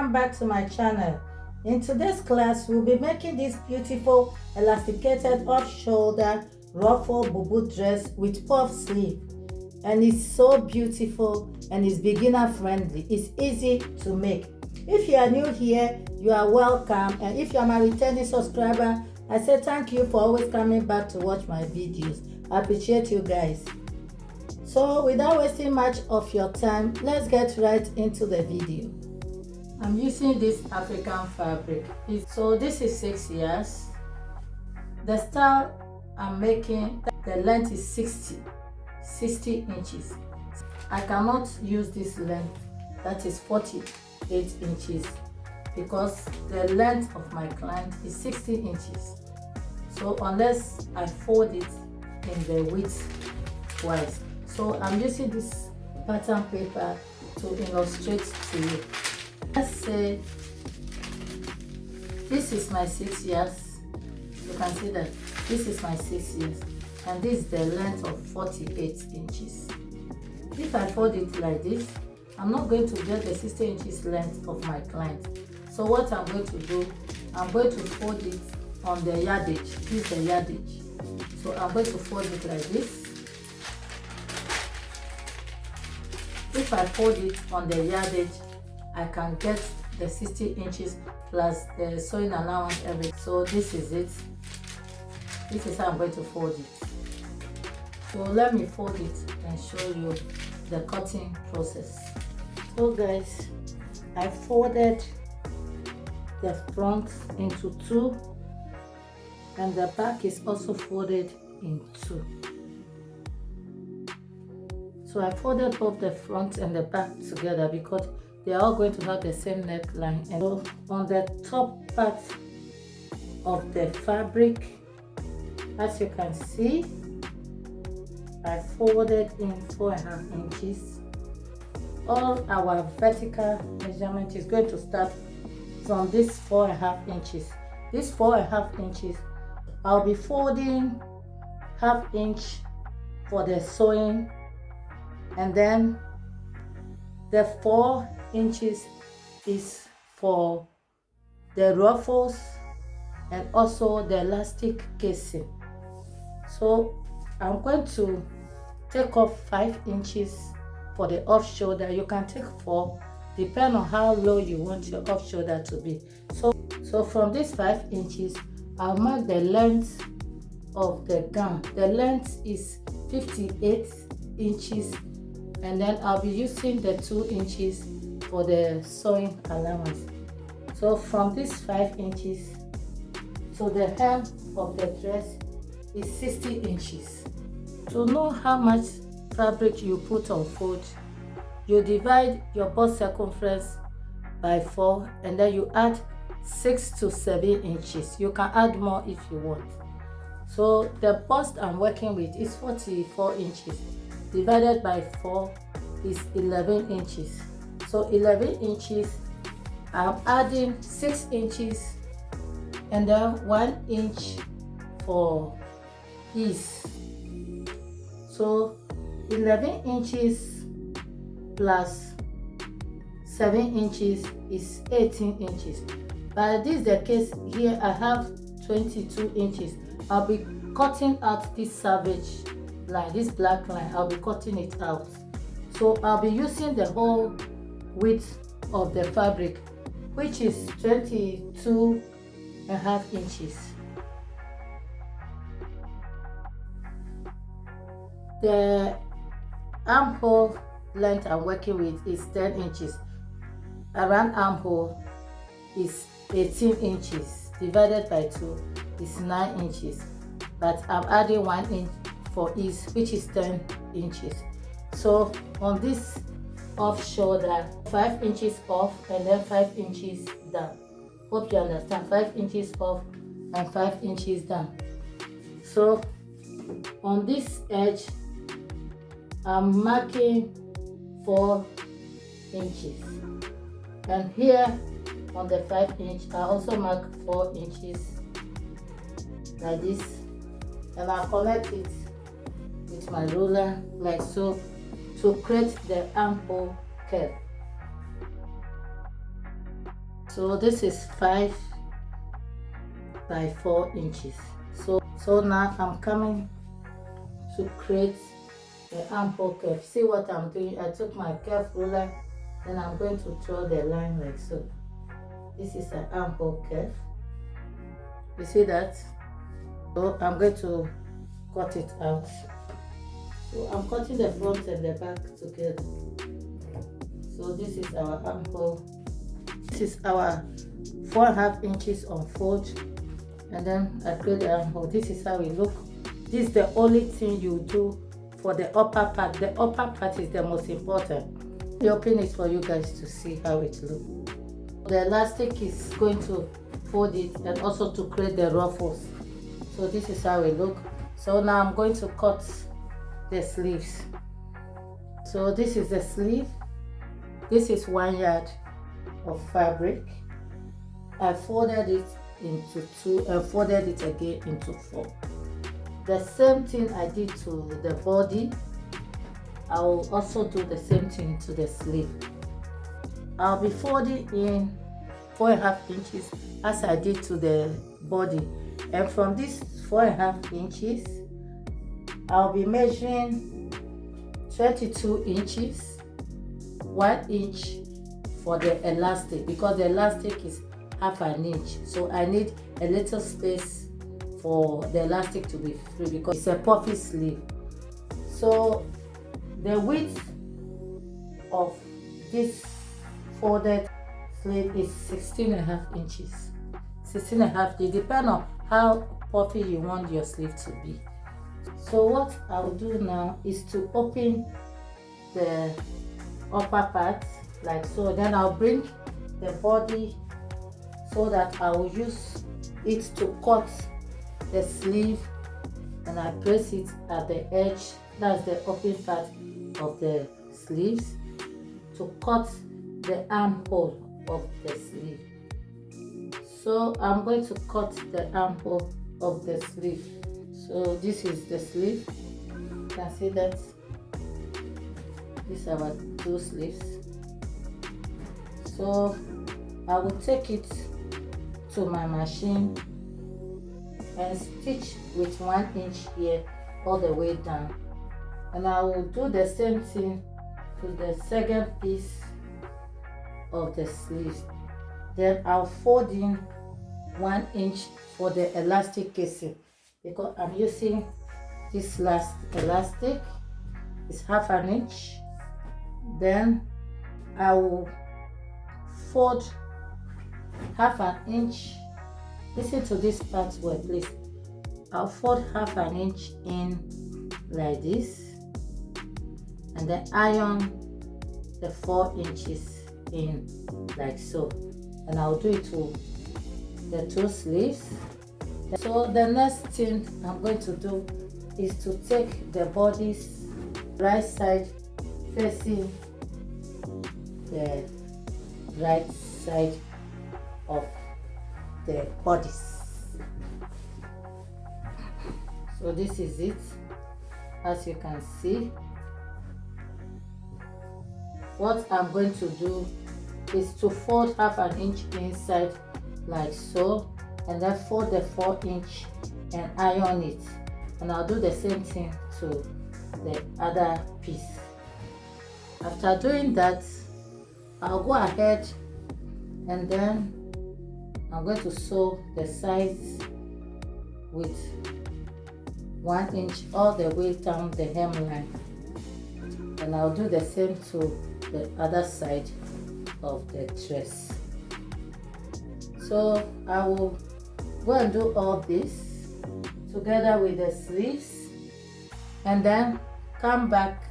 welcome back to my channel. In today's class, we'll be making this beautiful elasticated off-shoulder ruffle bubu dress with puff sleeve. And it's so beautiful and it's beginner friendly. It's easy to make. If you are new here, you are welcome. And if you are my returning subscriber, I say thank you for always coming back to watch my videos. I appreciate you guys. So without wasting much of your time, let's get right into the video. I'm using this African fabric. So this is 6 years. The style I'm making, the length is 60 inches. I cannot use this length, that is 48 inches, because the length of my client is 60 inches. So unless I fold it in the width wise. So I'm using this pattern paper to illustrate to you. Let's say this is my 6 years. You can see that this is my 6 years, and this is the length of 48 inches. If I fold it like this, I'm not going to get the 60 inches length of my client. So what I'm going to do, I'm going to fold it on the yardage. This is the yardage. So I'm going to fold it like this. If I fold it on the yardage, I can get the 60 inches plus the sewing allowance everything. So this is it. This is how I'm going to fold it. So let me fold it and show you the cutting process. So guys, I folded the front into two, and the back is also folded in two. So I folded both the front and the back together because they are all going to have the same neckline. And so on the top part of the fabric, as you can see, I folded in 4.5 inches. All our vertical measurement is going to start from this 4.5 inches. This 4.5 inches, I'll be folding 1/2 inch for the sewing, and then the 4 inches is for the ruffles and also the elastic casing. So I'm going to take off 5 inches for the off shoulder. You can take 4, depending on how low you want your off shoulder to be. So from this 5 inches, I'll mark the length of the gown. The length is 58 inches, and then I'll be using the 2 inches for the sewing allowance. So from this 5 inches, so the hem of the dress is 60 inches. To know how much fabric you put on fold, you divide your bust circumference by 4, and then you add 6 to 7 inches. You can add more if you want. So the bust I'm working with is 44 inches. Divided by 4 is 11 inches. So 11 inches, I'm adding 6 inches and then 1 inch for ease. So 11 inches plus 7 inches is 18 inches. But this is the case here, I have 22 inches. I'll be cutting out this savage line, this black line. I'll be cutting it out. So I'll be using the whole width of the fabric, which is 22.5 inches. The armhole length I'm working with is 10 inches. Around armhole is 18 inches. Divided by 2 is 9 inches. But I'm adding 1 inch for ease, which is 10 inches. So on this off shoulder, 5 inches off and then 5 inches down. Hope you understand. 5 inches off and 5 inches down. So on this edge, I'm marking 4 inches, and here on the 5 inch I also mark 4 inches like this, and I'll connect it with my ruler like so to create the armhole curve. So this is 5 by 4 inches. So now I'm coming to create the armhole curve. See what I'm doing? I took my curve ruler, then I'm going to draw the line like so. This is an armhole curve. You see that? So I'm going to cut it out. So I'm cutting the front and the back together. So this is our armhole. This is our 4.5 inches on fold, and then I create the armhole. This is how it looks. This is the only thing you do for the upper part. The upper part is the most important. The open is for you guys to see how it looks. The elastic is going to fold it and also to create the ruffles. So this is how it looks. So now I'm going to cut the sleeves. So this is the sleeve. This is 1 yard of fabric. I folded it into 2 and folded it again into 4. The same thing I did to the body, I will also do the same thing to the sleeve. I'll be folding in 4.5 inches as I did to the body, and from this 4.5 inches I'll be measuring 22 inches, 1 inch for the elastic, because the elastic is 1/2 inch, so I need a little space for the elastic to be free because it's a puffy sleeve. So the width of this folded sleeve is 16.5 inches. 16.5, it depends on how puffy you want your sleeve to be. So what I will do now is to open the upper part like so, then I'll bring the body so that I will use it to cut the sleeve, and I press it at the edge, that's the open part of the sleeves, to cut the armhole of the sleeve. So I'm going to cut the armhole of the sleeve. So this is the sleeve. You can see that these are our 2 sleeves. So I will take it to my machine and stitch with 1 inch here all the way down, and I will do the same thing to the second piece of the sleeve. Then I'll fold in 1 inch for the elastic casing, because I'm using this last elastic. It's 1/2 inch. Then I will fold 1/2 inch. Listen to this part well, please. I'll fold 1/2 inch in like this, and then iron the 4 inches in like so, and I'll do it to the 2 sleeves. So the next thing I'm going to do is to take the body's right side facing the right side of the bodies. So this is it, as you can see. What I'm going to do is to fold 1/2 inch inside like so, and then fold the 4 inch and iron it, and I'll do the same thing to the other piece. After doing that, I'll go ahead and then I'm going to sew the sides with 1 inch all the way down the hemline, and I'll do the same to the other side of the dress. So I will go and do all this together with the sleeves, and then come back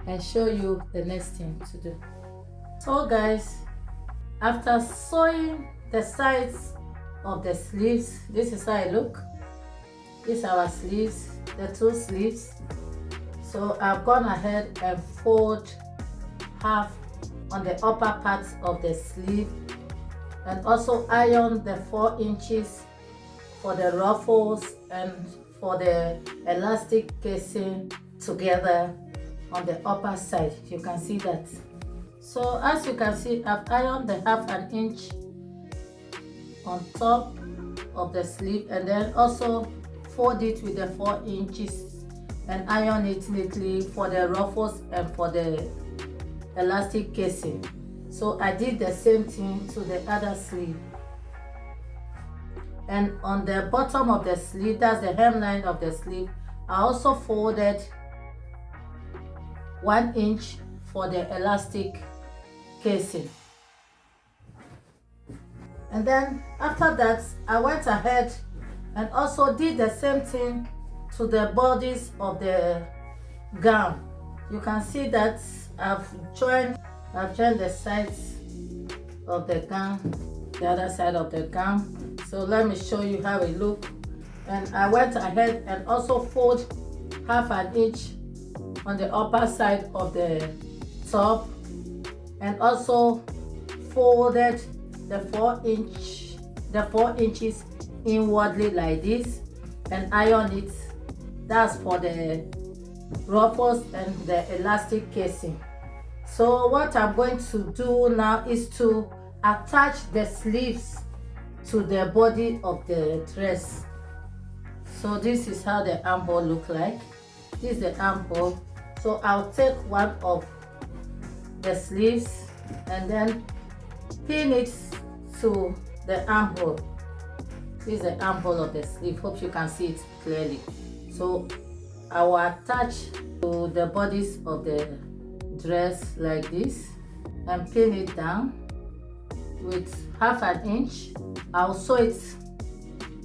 and show you the next thing to do. So guys, after sewing the sides of the sleeves, this is how it look. These are our sleeves, the 2 sleeves. So I've gone ahead and fold half on the upper part of the sleeve, and also iron the 4 inches for the ruffles and for the elastic casing together on the upper side. You can see that. So as you can see, I've ironed the 1/2 inch on top of the sleeve, and then also fold it with the 4 inches and iron it neatly for the ruffles and for the elastic casing. So I did the same thing to the other sleeve. And on the bottom of the sleeve, that's the hemline of the sleeve, I also folded 1 inch for the elastic casing. And then after that, I went ahead and also did the same thing to the bodies of the gown. You can see that I've joined the sides of the gown, the other side of the gown. So let me show you how it looks. And I went ahead and also fold 1/2 inch on the upper side of the top, and also folded the 4 inches inwardly like this and iron it. That's for the ruffles and the elastic casing. So what I'm going to do now is to attach the sleeves to the body of the dress. So this is how the armhole look like. This is the armhole. So I'll take one of the sleeves and then pin it to the armhole. This is the armhole of the sleeve. Hope you can see it clearly. So I will attach to the bodies of the dress like this and pin it down with 1/2 inch. I'll sew it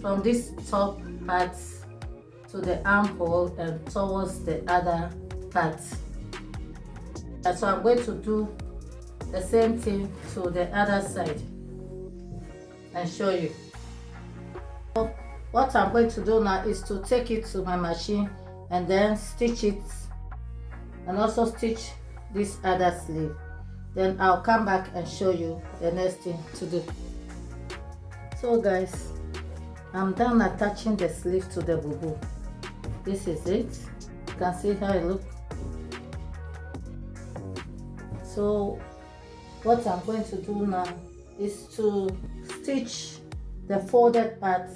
from this top part to the armhole and towards the other part. And so I'm going to do the same thing to the other side and show you. So what I'm going to do now is to take it to my machine and then stitch it, and also stitch this other sleeve. Then I'll come back and show you the next thing to do. So guys, I'm done attaching the sleeve to the bubu. This is it. You can see how it looks. So what I'm going to do now is to stitch the folded part,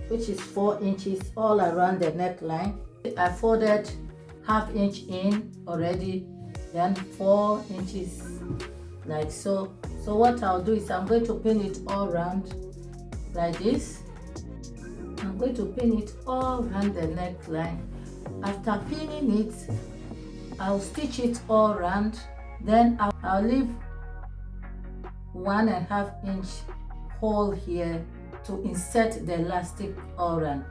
which is 4 inches all around the neckline. I folded 1/2 inch in already, then 4 inches like so. So what I'll do is I'm going to pin it all around like this. I'm going to pin it all around the neckline. After pinning it, I'll stitch it all around. Then I'll leave 1.5 inch hole here to insert the elastic all around.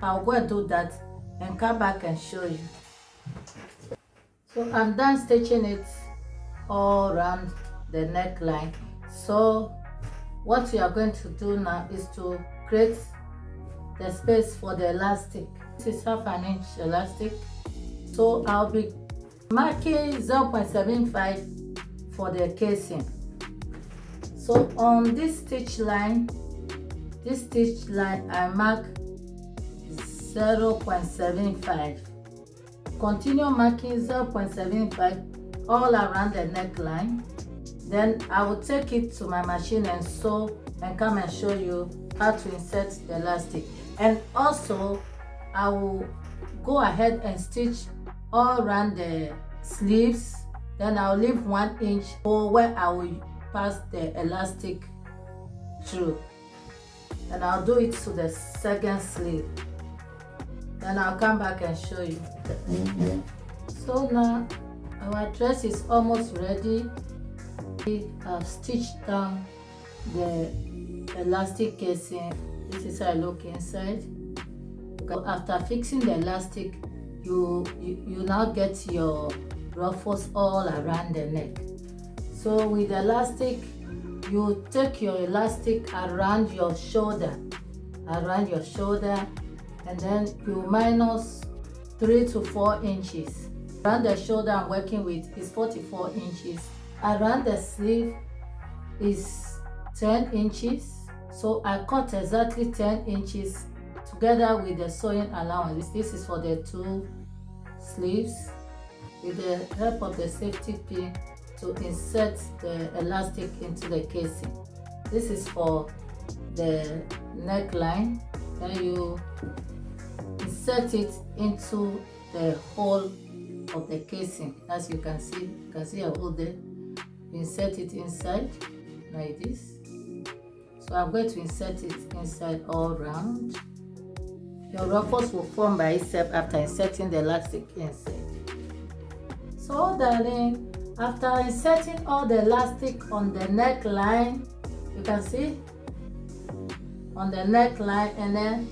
I'll go and do that and come back and show you. So I'm done stitching it all around the neckline. So what we are going to do now is to create the space for the elastic. This is 1/2 inch elastic. So I'll be marking 0.75 for the casing. So on this stitch line I mark 0.75. Continue marking 0.75 all around the neckline. Then I will take it to my machine and sew and come and show you how to insert the elastic. And also I will go ahead and stitch all around the sleeves. Then I'll leave 1 inch hole where I will pass the elastic through, and I'll do it to the second sleeve. Then I'll come back and show you. So now our dress is almost ready. I've stitched down the elastic casing. This is how I look inside. After fixing the elastic, you now get your ruffles all around the neck. So with the elastic, you take your elastic around your shoulder, and then you minus 3 to 4 inches. Around the shoulder I'm working with is 44 inches. Around the sleeve is 10 inches. So I cut exactly 10 inches together with the sewing allowance. This is for the 2 sleeves, with the help of the safety pin to insert the elastic into the casing. This is for the neckline, then you insert it into the hole of the casing. As you can see a hole there. Insert it inside like this. So I'm going to insert it inside all round. Your ruffles will form by itself after inserting the elastic inside. So darling, after inserting all the elastic on the neckline, you can see on the neckline and then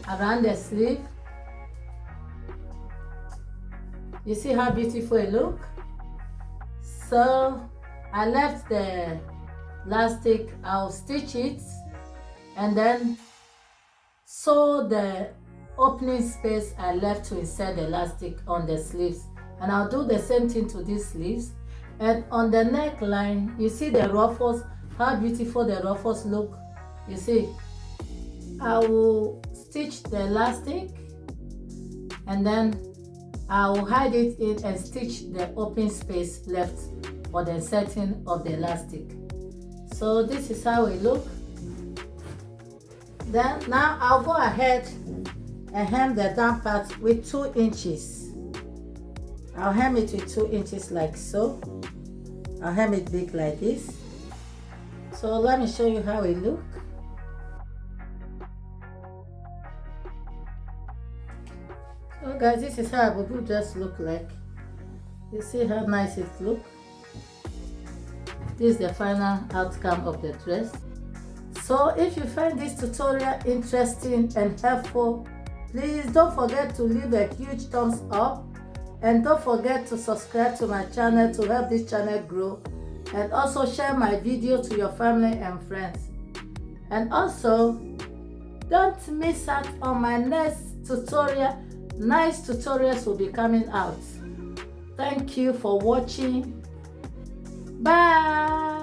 around the sleeve. You see how beautiful it looks? So I left the elastic, I'll stitch it and then sew the opening space I left to insert the elastic on the sleeves. And I'll do the same thing to these sleeves. And on the neckline, you see the ruffles, how beautiful the ruffles look. You see, I will stitch the elastic and then I will hide it in and stitch the open space left for the inserting of the elastic. So this is how it looks. Then now I'll go ahead and hem the down part with 2 inches. I'll hem it with 2 inches like so. I'll hem it big like this. So let me show you how it looks. So guys, this is how a Bubu dress look like. You see how nice it looks. This is the final outcome of the dress. So if you find this tutorial interesting and helpful, please don't forget to leave a huge thumbs up and don't forget to subscribe to my channel to help this channel grow, and also share my video to your family and friends. And also don't miss out on my next tutorial. Nice tutorials will be coming out. Thank you for watching. Bye.